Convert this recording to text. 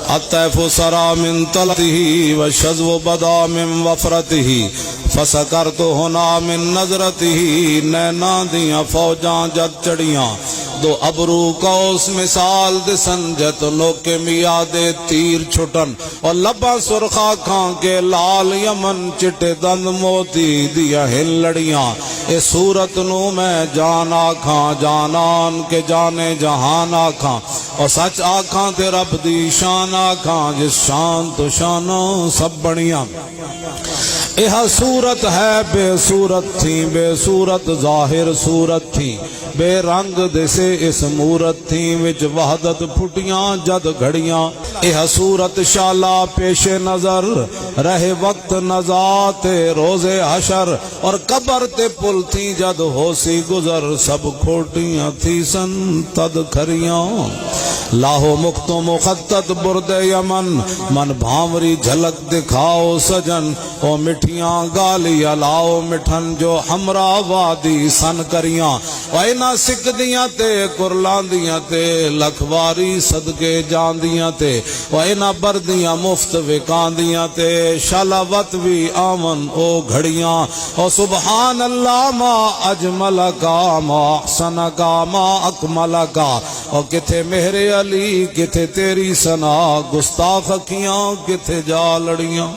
الطیف سرا من طلته والشذو بدا من وفرته فسکرت ہونا من نظرته نینا دیاں فوجاں جد چڑیاں دو ابرو کوس مثال دسن جت لوکے میادے تیر چھٹن اور لبا سرخا کھاں کے لال یمن چٹے دند موتی دیا ہل لڑیاں اے صورت نو میں جان آکھاں جانان کے جانے جہان آکھاں اور سچ آکھاں تے رب دی شان آکھاں جس شان تو شانوں سب بڑیاں یہ صورت ہے بے صورت تھی بے صورت ظاہر صورت تھی بے رنگ دسے اس مورت تھی وچ وحدت پھٹیاں جد گھڑیاں یہ صورت شالا پیش نظر رہے وقت نزات روز حشر اور قبر تے پل تھی جد ہو سی گزر سب کھوٹیاں تھی سن تد کھریاں لاہو مخت مخطط برد یمن من بھامری جھلک دکھاؤ سجن او مٹھیاں گالی الاؤ مٹھن جو ہمرا وادی سن کریاں وائنا سکھ دیاں تے کرلان دیاں تے لکھواری صدقے جان دیاں تے وائنا بردیاں مفت وکان دیاں تے شلاوت بھی آمن او گھڑیاں او سبحان اللہ ما اجمل کا ما احسن کا ما اکمل کا او کتھے مہر علی کتھے تیری سنا گستاخ اکھیاں کتھے جا لڑیاں